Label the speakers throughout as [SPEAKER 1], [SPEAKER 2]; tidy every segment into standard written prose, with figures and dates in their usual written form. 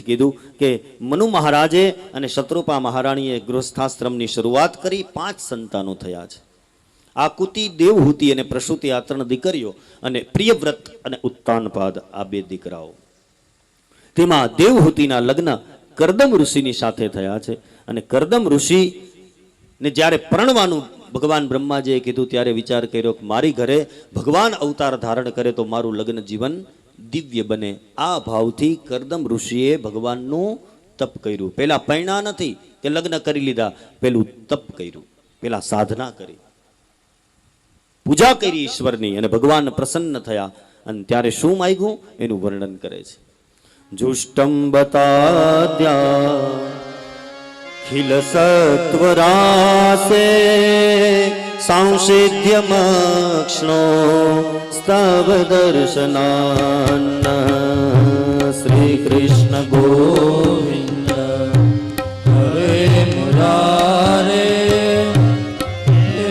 [SPEAKER 1] કીધું કે મનુ મહારાજે અને શત્રુપા મહારાણીએ ગૃહસ્થાશ્રમની શરૂઆત કરી 5 સંતાનો થયા છે. આકુતિ, દેવહૂતિ અને પ્રસૂતિ આ 3 દીકરીઓ અને પ્રિયવ્રત અને ઉત્તાનપાદ આ 2 દીકરાઓ. તેમાં દેવહૂતિના લગ્ન કરદમ ઋષિની સાથે થયા છે અને કરદમ ઋષિને જ્યારે પરણવાનું ભગવાન બ્રહ્માજીએ કીધું ત્યારે વિચાર કર્યો કે મારી ઘરે ભગવાન અવતાર ધારણ કરે તો મારું લગ્ન જીવન દિવ્ય બને. આ ભાવથી કરદમ ઋષિએ ભગવાનનું તપ કર્યું. પેલા પૈણા નથી કે લગ્ન કરી લીધા, પેલું તપ કર્યું, પેલા સાધના કરી, પૂજા કરી ઈશ્વરની અને ભગવાન પ્રસન્ન થયા. અને ત્યારે શું માંગ્યું એનું વર્ણન કરે છે. જુષ્ટમ બતાદ્યા ખિલ સત્વરાસે સાંસિધ્યમક્ષ્ણો સ્તવ દર્શનાન શ્રી કૃષ્ણ ગોવિંદ હરે મુરારે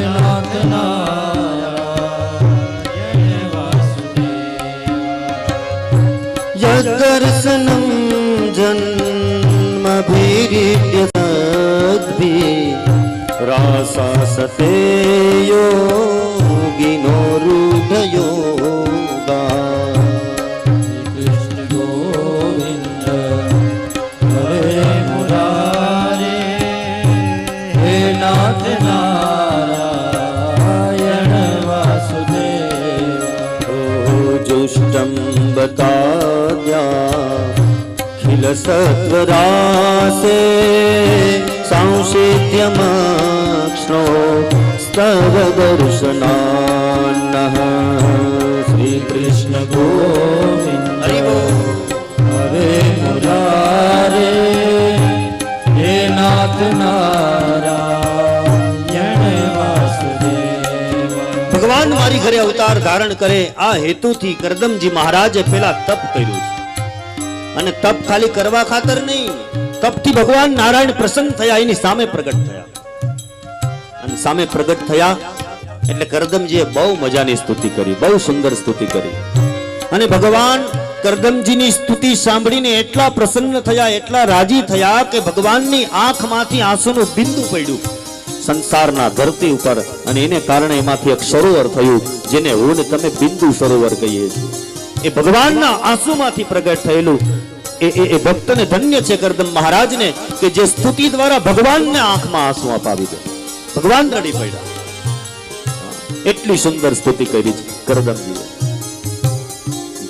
[SPEAKER 1] નાથ નારાયણ વાસુદેવ યદર્શનમ જન્મભીર્ય રાસસતે યોગિનો રૂઢયોગા કૃષ્ણ ગોવિંદ હરે મુરારે હે નાથ નારાયણ વાસુદેવ જુષ્ટમ બતાદ્યા ખિલ સત્વરાસે સાંસિધ્યમક્ષ્ણો સ્તવ દર્શનાન શ્રી કૃષ્ણ ગોવિંદ હરે મુરારે હે નાથ નારાયણ વાસુદેવ. ભગવાન મારી ઘરે અવતાર ધારણ કરે આ હેતુથી કરદમજી મહારાજે પેલા તપ કર્યું છે. અને તપ ખાલી કરવા ખાતર નહીં, તપથી ભગવાન નારાયણ પ્રસન્ન થયા, એની સામે પ્રગટ થયા. અને સામે પ્રગટ થયા એટલે કરદમજીએ બહુ મજાની સ્તુતિ કરી, બહુ સુંદર સ્તુતિ કરી. અને ભગવાન કરદમજીની સ્તુતિ સાંભળીને એટલા પ્રસન્ન થયા, એટલા રાજી થયા કે ભગવાનની આંખમાંથી આંસુનું બિંદુ પડ્યું સંસારના ધરતી ઉપર. અને એને કારણે એમાંથી એક સરોવર થયું જેને હું ને તમે બિંદુ સરોવર કહીએ છીએ. એ ભગવાનના આંસુમાંથી પ્રગટ થયેલું એ ભક્તને ધન્ય છે કરદમ મહારાજને કે જે સ્તુતિ દ્વારા ભગવાનને આંખમાં આંસુ અપાવી દે. ભગવાન રડી પડ્યા. એટલી સુંદર સ્તુતિ કરી છે કરદમજીએ.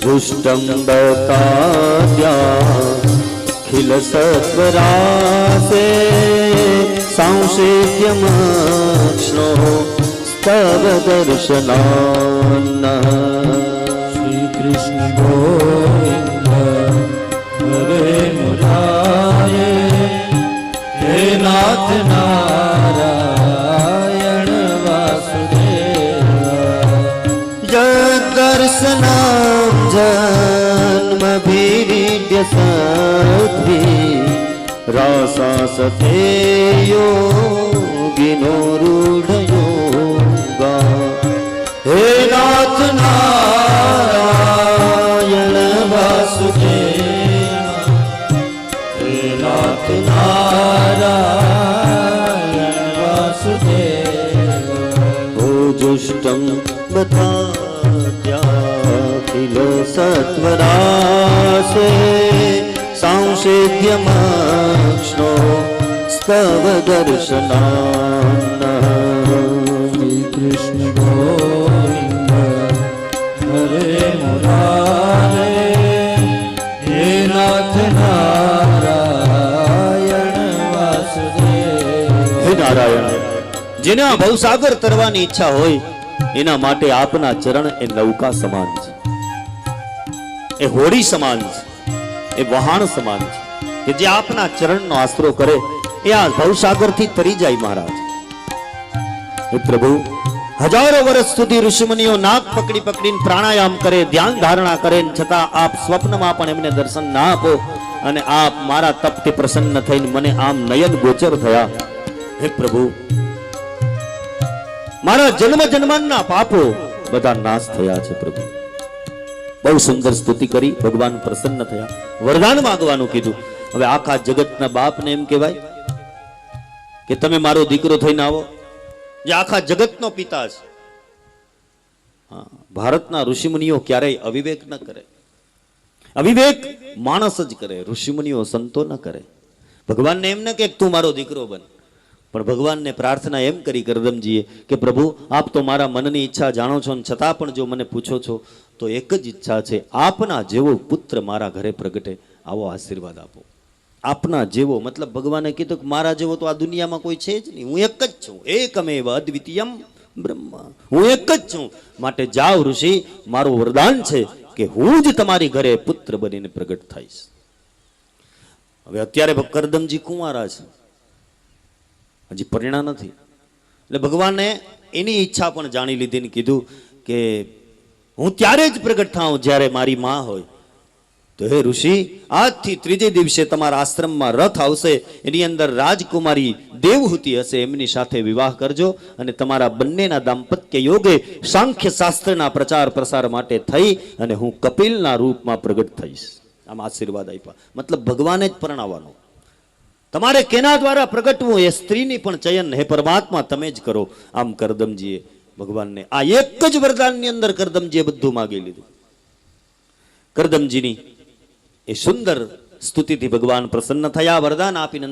[SPEAKER 1] જુષ્ટમ બતાદ્યા ખિલ સત્વરાસે સાંસિધ્યમક્ષ્ણો સ્તવ દર્શનાન શ્રી કૃષ્ણ ગોવિંદ હરે મુરારે હે નાથ નારાયણ વાસુદેવ યદર્શનમ જન્મભીર્ય સદ્ભી રાસસતે યોગિનો રૂઢયોગા હે નાથ નારાયણ વાસુદેવ હે નાથ નારાયણ વાસુદેવ ઓ જુષ્ટમ બતાદ્યા ખિલ સત્વરાસે સાંસિધ્યમક્ષ્ણો સ્તવ દર્શનાન શ્રી કૃષ્ણ ગોવિંદ હરે મુરારે હે નાથ નારાયણ વાસુદેવ. હે નારાયણ, જેને આ ભવસાગર તરવાની ઈચ્છા હોય એના માટે આપના ચરણ એ નૌકા સમાન છે, એ હોડી સમાન છે, એ વહાણ સમાન છે કે જે આપના ચરણનો આશરો કરે એ આ ભવસાગર થી તરી જાય. મહારાજ હે પ્રભુ, હજારો વર્ષ સુધી ઋષિમુનિઓ નાક પકડી પકડીને પ્રાણાયામ કરે, ધ્યાન ધારણા કરે, છતાં આપ સ્વપ્નમાં પણ એમને દર્શન ના આપો અને આપ મારા તપથી પ્રસન્ન થઈને મને આમ નયન ગોચર થયા. હે પ્રભુ, મારા જન્મ જન્મના પાપો બધા નાશ થયા છે. પ્રભુ, બહુ સુંદર સ્તુતિ કરી, ભગવાન પ્રસન્ન થયા. વરદાન માંગવાનું કીધું હવે આખા જગતના બાપને એમ કહેવાય કે તમે મારો દીકરો થઈને આવો, જે આખા જગતનો પિતા છે. હા, ભારતના ઋષિમુનિઓ ક્યારેય અવિવેક ન કરે. અવિવેક માણસ જ કરે, ઋષિમુનિઓ સંતો ન કરે. ભગવાનને એમ ન કે તું મારો દીકરો બન, પણ ભગવાનને પ્રાર્થના એમ કરી કરદમજીએ કે પ્રભુ આપ તો મારા મનની ઈચ્છા જાણો છો, ને છતાં પણ જો મને પૂછો છો તો એક જ ઈચ્છા છે, આપના જેવો પુત્ર મારા ઘરે પ્રગટે આવો આશીર્વાદ આપો. આપના જેવો મતલબ ભગવાને કીધું કે મારા જેવો તો આ દુનિયામાં કોઈ છે જ નહીં, હું એક જ છું, એકમેવ અદ્વિતીયમ બ્રહ્મ, હું એક જ છું. માટે જાઓ ઋષિ, મારું વરદાન છે કે હું જ તમારી ઘરે પુત્ર બનીને પ્રગટ થઈશ. હવે અત્યારે કરદમજી કુંવારા છે, હજી પરિણા નથી, એટલે ભગવાને એની ઈચ્છા પણ જાણી લીધી ને કીધું કે હું ત્યારે જ પ્રગટ થાઉં જ્યારે મારી માં હોય. તો હે ઋષિ, આજથી ત્રીજે દિવસે તમારા આશ્રમમાં રથ આવશે, એની અંદર રાજકુમારી દેવહૂતિ હશે, એમની સાથે વિવાહ કરજો અને તમારા બંનેના દાંપત્ય યોગે સાંખ્ય શાસ્ત્રના પ્રચાર પ્રસાર માટે થઈ અને હું કપિલના રૂપમાં પ્રગટ થઈશ. આમ આશીર્વાદ આપ્યા. મતલબ ભગવાને જ પરણાવવાનો, તમારે કેના દ્વારા પ્રગટવું એ સ્ત્રીની પણ ચયન હે પરમાત્મા તમે જ કરો. આમ કરદમજીએ ભગવાનને આ એક જ વરદાનની અંદર કરદમજીએ બધું માગી લીધું. કરદમજીની એ સુંદર સ્તુતિથી ભગવાન પ્રસન્ન થયા, વરદાન આપીને